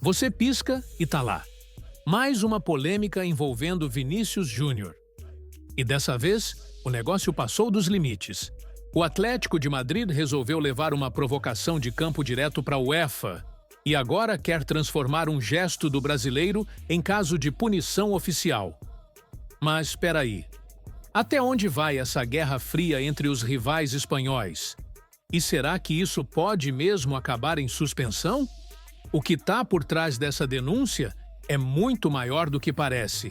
Você pisca e tá lá. Mais uma polêmica envolvendo Vinícius Júnior. E dessa vez, o negócio passou dos limites. O Atlético de Madrid resolveu levar uma provocação de campo direto para a UEFA e agora quer transformar um gesto do brasileiro em caso de punição oficial. Mas espera aí. Até onde vai essa guerra fria entre os rivais espanhóis? E será que isso pode mesmo acabar em suspensão? O que está por trás dessa denúncia é muito maior do que parece.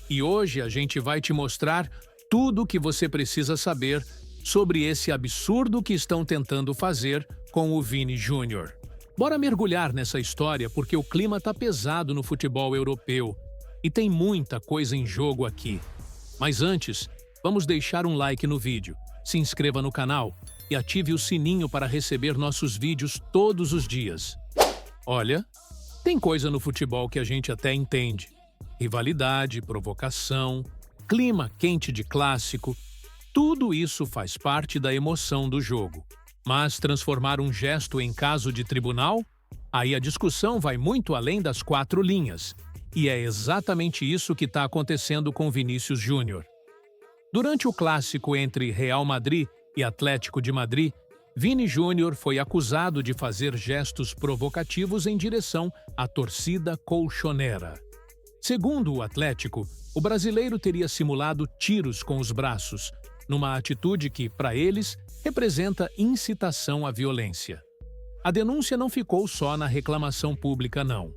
E hoje a gente vai te mostrar tudo o que você precisa saber sobre esse absurdo que estão tentando fazer com o Vini Júnior. Bora mergulhar nessa história porque o clima tá pesado no futebol europeu e tem muita coisa em jogo aqui. Mas antes, vamos deixar um like no vídeo, se inscreva no canal e ative o sininho para receber nossos vídeos todos os dias. Olha, tem coisa no futebol que a gente até entende. Rivalidade, provocação, clima quente de clássico, tudo isso faz parte da emoção do jogo. Mas transformar um gesto em caso de tribunal? Aí a discussão vai muito além das quatro linhas. E é exatamente isso que está acontecendo com Vinícius Júnior. Durante o clássico entre Real Madrid e Atlético de Madrid, Vini Júnior foi acusado de fazer gestos provocativos em direção à torcida colchonera. Segundo o Atlético, o brasileiro teria simulado tiros com os braços, numa atitude que, para eles, representa incitação à violência. A denúncia não ficou só na reclamação pública, não.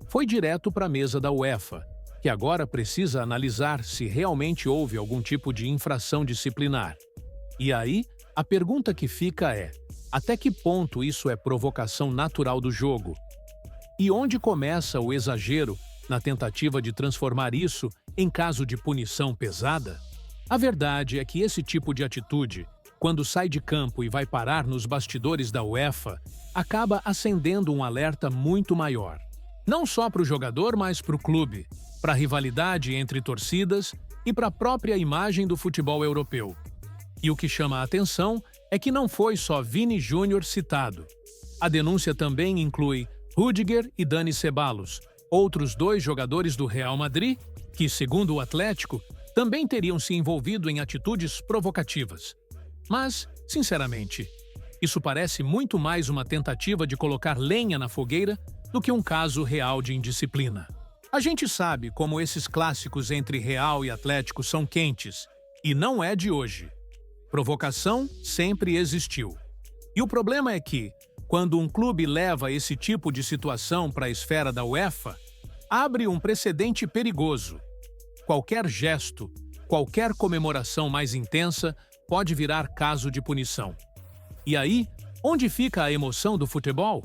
Foi direto para a mesa da UEFA, que agora precisa analisar se realmente houve algum tipo de infração disciplinar. E aí, a pergunta que fica é: até que ponto isso é provocação natural do jogo? E onde começa o exagero na tentativa de transformar isso em caso de punição pesada? A verdade é que esse tipo de atitude, quando sai de campo e vai parar nos bastidores da UEFA, acaba acendendo um alerta muito maior. Não só para o jogador, mas para o clube, para a rivalidade entre torcidas e para a própria imagem do futebol europeu. E o que chama a atenção é que não foi só Vini Júnior citado. A denúncia também inclui Rüdiger e Dani Ceballos, outros dois jogadores do Real Madrid, que, segundo o Atlético, também teriam se envolvido em atitudes provocativas. Mas, sinceramente, isso parece muito mais uma tentativa de colocar lenha na fogueira do que um caso real de indisciplina. A gente sabe como esses clássicos entre Real e Atlético são quentes, e não é de hoje. Provocação sempre existiu. E o problema é que, quando um clube leva esse tipo de situação para a esfera da UEFA, abre um precedente perigoso. Qualquer gesto, qualquer comemoração mais intensa pode virar caso de punição. E aí, onde fica a emoção do futebol?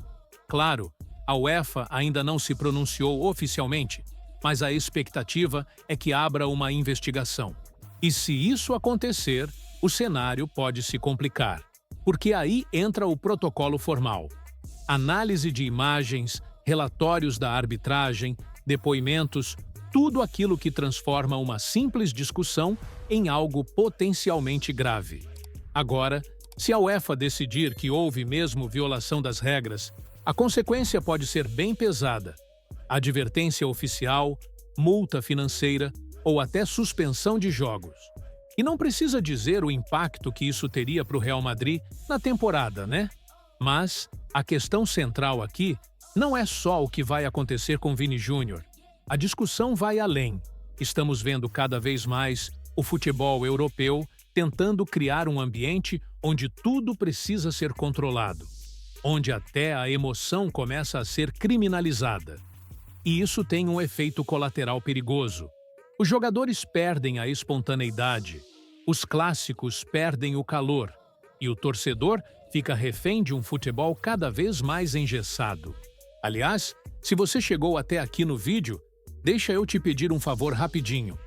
Claro, a UEFA ainda não se pronunciou oficialmente, mas a expectativa é que abra uma investigação. E se isso acontecer, o cenário pode se complicar, porque aí entra o protocolo formal. Análise de imagens, relatórios da arbitragem, depoimentos, tudo aquilo que transforma uma simples discussão em algo potencialmente grave. Agora, se a UEFA decidir que houve mesmo violação das regras, a consequência pode ser bem pesada. Advertência oficial, multa financeira ou até suspensão de jogos. E não precisa dizer o impacto que isso teria para o Real Madrid na temporada, né? Mas a questão central aqui não é só o que vai acontecer com Vini Júnior. A discussão vai além. Estamos vendo cada vez mais o futebol europeu tentando criar um ambiente onde tudo precisa ser controlado, onde até a emoção começa a ser criminalizada. E isso tem um efeito colateral perigoso. Os jogadores perdem a espontaneidade, os clássicos perdem o calor, e o torcedor fica refém de um futebol cada vez mais engessado. Aliás, se você chegou até aqui no vídeo, deixa eu te pedir um favor rapidinho.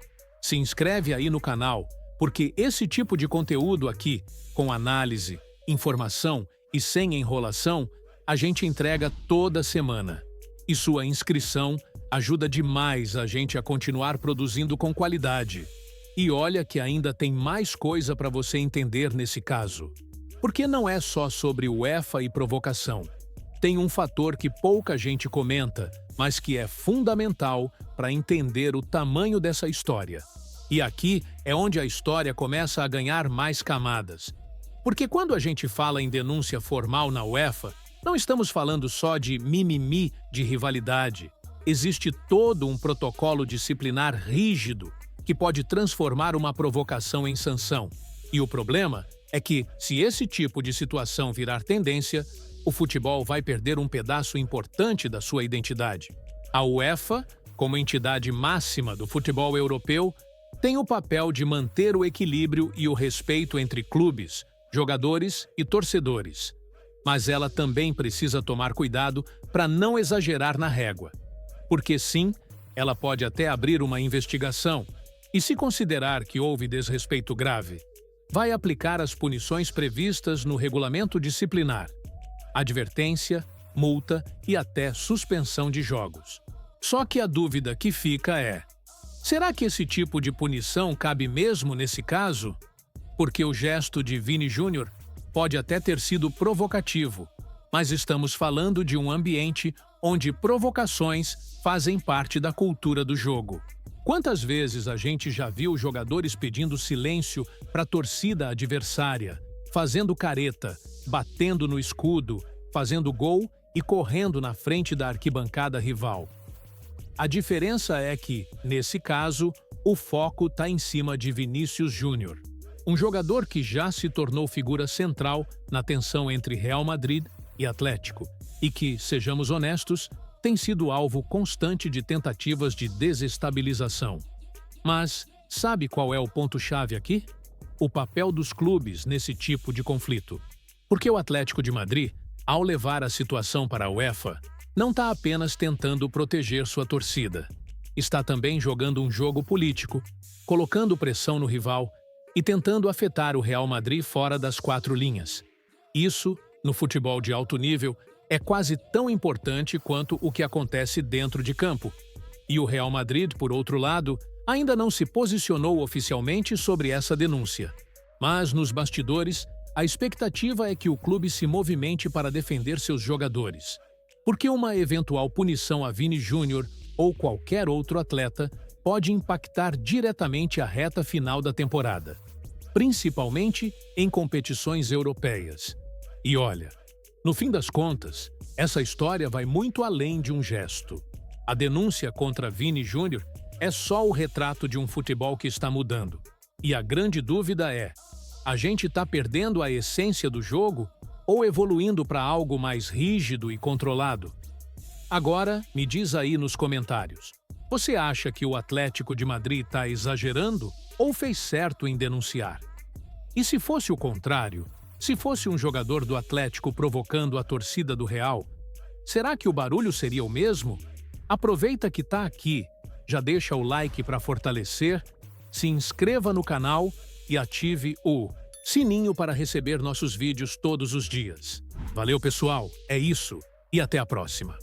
Se inscreve aí no canal, porque esse tipo de conteúdo aqui, com análise, informação e sem enrolação, a gente entrega toda semana. E sua inscrição ajuda demais a gente a continuar produzindo com qualidade. E olha que ainda tem mais coisa para você entender nesse caso. Porque não é só sobre UEFA e provocação. tem um fator que pouca gente comenta, mas que é fundamental para entender o tamanho dessa história. E aqui é onde a história começa a ganhar mais camadas. Porque quando a gente fala em denúncia formal na UEFA, não estamos falando só de mimimi de rivalidade. Existe todo um protocolo disciplinar rígido que pode transformar uma provocação em sanção. E o problema é que, se esse tipo de situação virar tendência, o futebol vai perder um pedaço importante da sua identidade. A UEFA, como entidade máxima do futebol europeu, tem o papel de manter o equilíbrio e o respeito entre clubes, jogadores e torcedores. Mas ela também precisa tomar cuidado para não exagerar na régua. Porque sim, ela pode até abrir uma investigação e, se considerar que houve desrespeito grave, vai aplicar as punições previstas no regulamento disciplinar: advertência, multa e até suspensão de jogos. Só que a dúvida que fica é: será que esse tipo de punição cabe mesmo nesse caso? Porque o gesto de Vini Júnior pode até ter sido provocativo, mas estamos falando de um ambiente onde provocações fazem parte da cultura do jogo. Quantas vezes a gente já viu jogadores pedindo silêncio para a torcida adversária, fazendo careta, batendo no escudo, fazendo gol e correndo na frente da arquibancada rival? A diferença é que, nesse caso, o foco está em cima de Vinícius Júnior, um jogador que já se tornou figura central na tensão entre Real Madrid e Atlético, e que, sejamos honestos, tem sido alvo constante de tentativas de desestabilização. Mas sabe qual é o ponto-chave aqui? O papel dos clubes nesse tipo de conflito. Porque o Atlético de Madrid, ao levar a situação para a UEFA, não está apenas tentando proteger sua torcida. Está também jogando um jogo político, colocando pressão no rival e tentando afetar o Real Madrid fora das quatro linhas. Isso, no futebol de alto nível, é quase tão importante quanto o que acontece dentro de campo. E o Real Madrid, por outro lado, ainda não se posicionou oficialmente sobre essa denúncia. Mas, nos bastidores, a expectativa é que o clube se movimente para defender seus jogadores. Porque uma eventual punição a Vini Júnior ou qualquer outro atleta pode impactar diretamente a reta final da temporada, principalmente em competições europeias. E olha, no fim das contas, essa história vai muito além de um gesto. A denúncia contra Vini Júnior é só o retrato de um futebol que está mudando. E a grande dúvida é: a gente está perdendo a essência do jogo ou evoluindo para algo mais rígido e controlado? Agora, me diz aí nos comentários. Você acha que o Atlético de Madrid está exagerando ou fez certo em denunciar? E se fosse o contrário, se fosse um jogador do Atlético provocando a torcida do Real, será que o barulho seria o mesmo? Aproveita que está aqui, já deixa o like para fortalecer, se inscreva no canal e ative o sininho para receber nossos vídeos todos os dias. Valeu, pessoal, é isso e até a próxima.